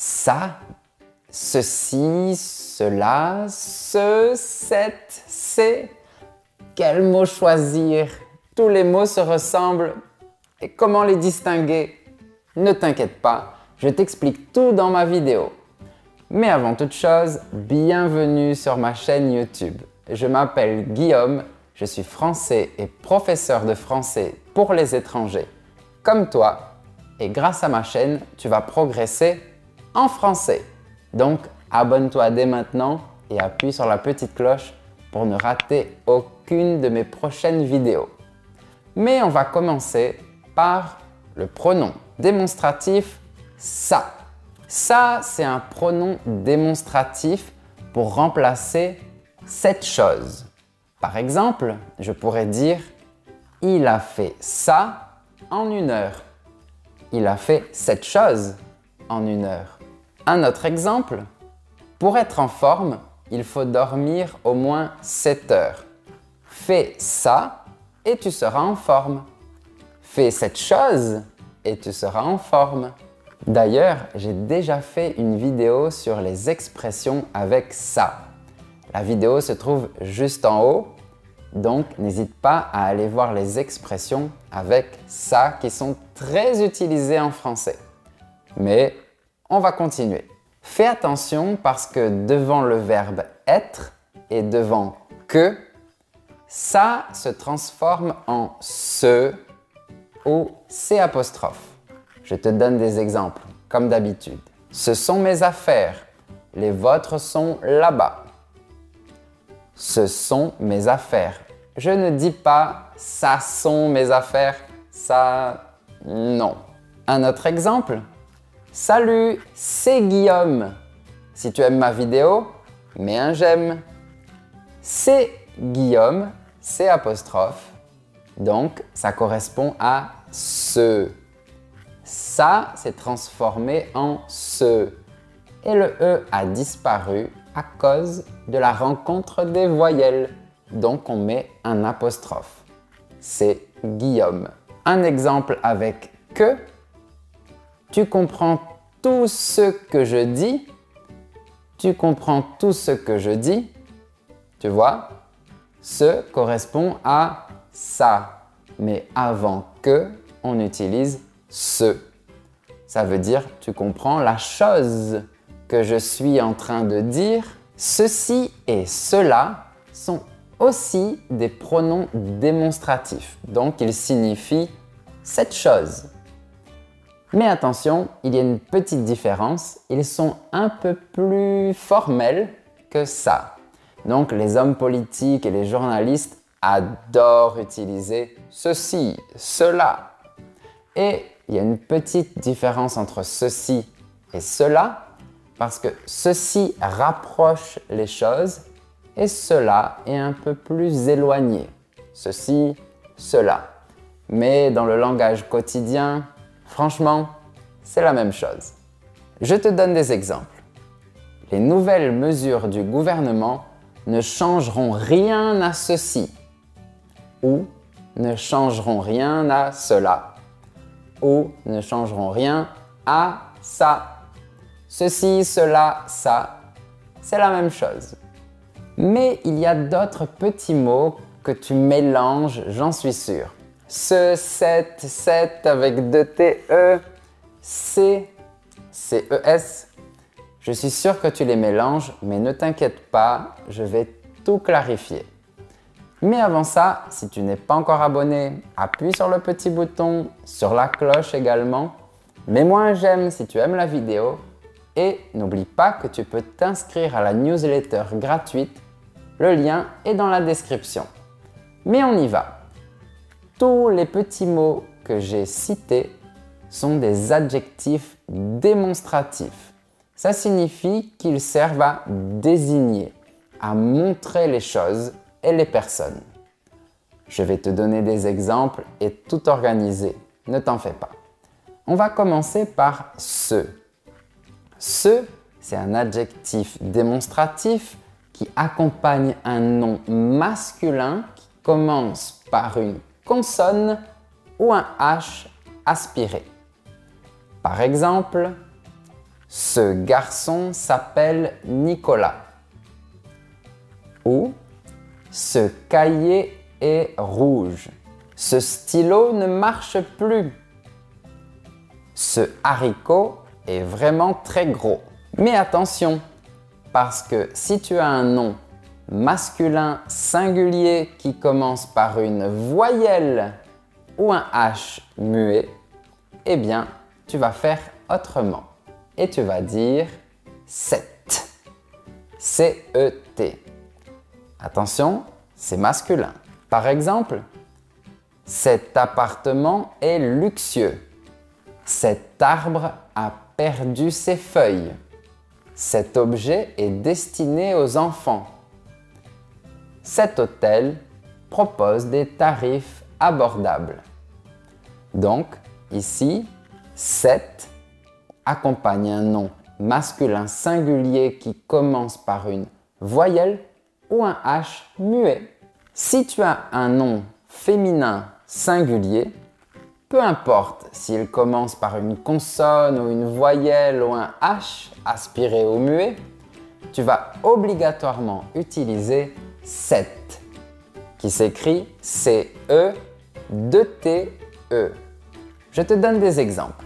ça, ceci, cela, ce, cette, c'est. Quel mot choisir? Tous les mots se ressemblent. Et comment les distinguer? Ne t'inquiète pas, je t'explique tout dans ma vidéo. Mais avant toute chose, bienvenue sur ma chaîne YouTube. Je m'appelle Guillaume, je suis français et professeur de français pour les étrangers, comme toi. Et grâce à ma chaîne, tu vas progresser en français. Donc, abonne-toi dès maintenant et appuie sur la petite cloche pour ne rater aucune de mes prochaines vidéos. Mais on va commencer par le pronom démonstratif ça. Ça, c'est un pronom démonstratif pour remplacer cette chose. Par exemple, je pourrais dire « Il a fait ça en 1 heure ». Il a fait cette chose en 1 heure. Un autre exemple, pour être en forme, il faut dormir au moins 7 heures. Fais ça et tu seras en forme. Fais cette chose et tu seras en forme. D'ailleurs, j'ai déjà fait une vidéo sur les expressions avec ça. La vidéo se trouve juste en haut, donc n'hésite pas à aller voir les expressions avec ça qui sont très utilisées en français. Mais on va continuer. Fais attention parce que devant le verbe être et devant que, ça se transforme en ce ou c'. Je te donne des exemples, comme d'habitude. Ce sont mes affaires. Les vôtres sont là-bas. Ce sont mes affaires. Je ne dis pas ça sont mes affaires. Ça, non. Un autre exemple. Salut, c'est Guillaume. Si tu aimes ma vidéo, mets un j'aime. C'est Guillaume, c'. Donc, ça correspond à ce. Ça s'est transformé en ce. Et le E a disparu à cause de la rencontre des voyelles. Donc, on met un apostrophe. C'est Guillaume. Un exemple avec que. Tu comprends tout ce que je dis. Tu comprends tout ce que je dis. Tu vois, ce correspond à ça. Mais avant que, on utilise ce. Ça veut dire tu comprends la chose que je suis en train de dire. Ceci et cela sont aussi des pronoms démonstratifs. Donc, ils signifient cette chose. Mais attention, il y a une petite différence. Ils sont un peu plus formels que ça. Donc, les hommes politiques et les journalistes adorent utiliser ceci, cela. Et il y a une petite différence entre ceci et cela parce que ceci rapproche les choses et cela est un peu plus éloigné. Ceci, cela. Mais dans le langage quotidien, franchement, c'est la même chose. Je te donne des exemples. Les nouvelles mesures du gouvernement ne changeront rien à ceci ou ne changeront rien à cela ou ne changeront rien à ça. Ceci, cela, ça, c'est la même chose. Mais il y a d'autres petits mots que tu mélanges, j'en suis sûr. Ce, cette avec 2 TE, C, CES. Je suis sûr que tu les mélanges, mais ne t'inquiète pas, je vais tout clarifier. Mais avant ça, si tu n'es pas encore abonné, appuie sur le petit bouton, sur la cloche également. Mets-moi un j'aime si tu aimes la vidéo. Et n'oublie pas que tu peux t'inscrire à la newsletter gratuite. Le lien est dans la description. Mais on y va. Tous les petits mots que j'ai cités sont des adjectifs démonstratifs. Ça signifie qu'ils servent à désigner, à montrer les choses et les personnes. Je vais te donner des exemples et tout organiser. Ne t'en fais pas. On va commencer par ce. Ce, c'est un adjectif démonstratif qui accompagne un nom masculin qui commence par une consonne ou un H aspiré. Par exemple, Ce garçon s'appelle Nicolas. Ou ce cahier est rouge. Ce stylo ne marche plus. Ce haricot est vraiment très gros. Mais attention, parce que si tu as un nom masculin singulier qui commence par une voyelle ou un H muet, eh bien, tu vas faire autrement. Et tu vas dire cet. C-E-T. Attention, c'est masculin. Par exemple, cet appartement est luxueux. Cet arbre a perdu ses feuilles. Cet objet est destiné aux enfants. Cet hôtel propose des tarifs abordables. Donc, ici, cet accompagne un nom masculin singulier qui commence par une voyelle ou un H muet. Si tu as un nom féminin singulier, peu importe s'il commence par une consonne ou une voyelle ou un H aspiré ou muet, tu vas obligatoirement utiliser cet, qui s'écrit C-E-2-T-E. Je te donne des exemples.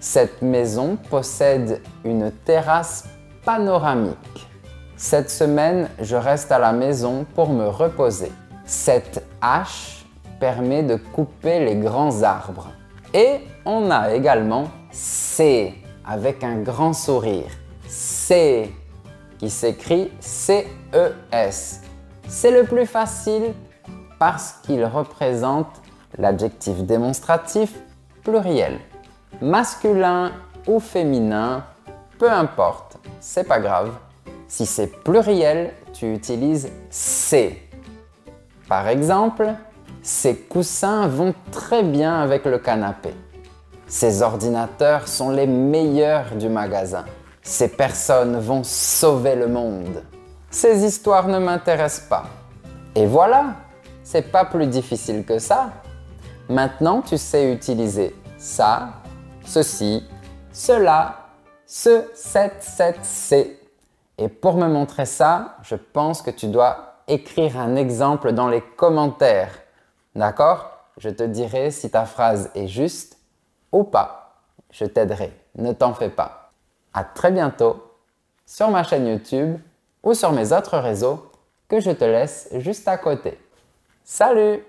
Cette maison possède une terrasse panoramique. Cette semaine, je reste à la maison pour me reposer. Cette hache permet de couper les grands arbres. Et on a également C avec un grand sourire. C qui s'écrit C-E-S. C'est le plus facile parce qu'il représente l'adjectif démonstratif pluriel. Masculin ou féminin, peu importe, c'est pas grave. Si c'est pluriel, tu utilises C. Par exemple, ces coussins vont très bien avec le canapé. Ces ordinateurs sont les meilleurs du magasin. Ces personnes vont sauver le monde. Ces histoires ne m'intéressent pas. Et voilà, c'est pas plus difficile que ça. Maintenant, tu sais utiliser ça, ceci, cela, ce, cette, c'est. Et pour me montrer ça, je pense que tu dois écrire un exemple dans les commentaires. D'accord? Je te dirai si ta phrase est juste ou pas. Je t'aiderai, ne t'en fais pas. À très bientôt sur ma chaîne YouTube ou sur mes autres réseaux que je te laisse juste à côté. Salut!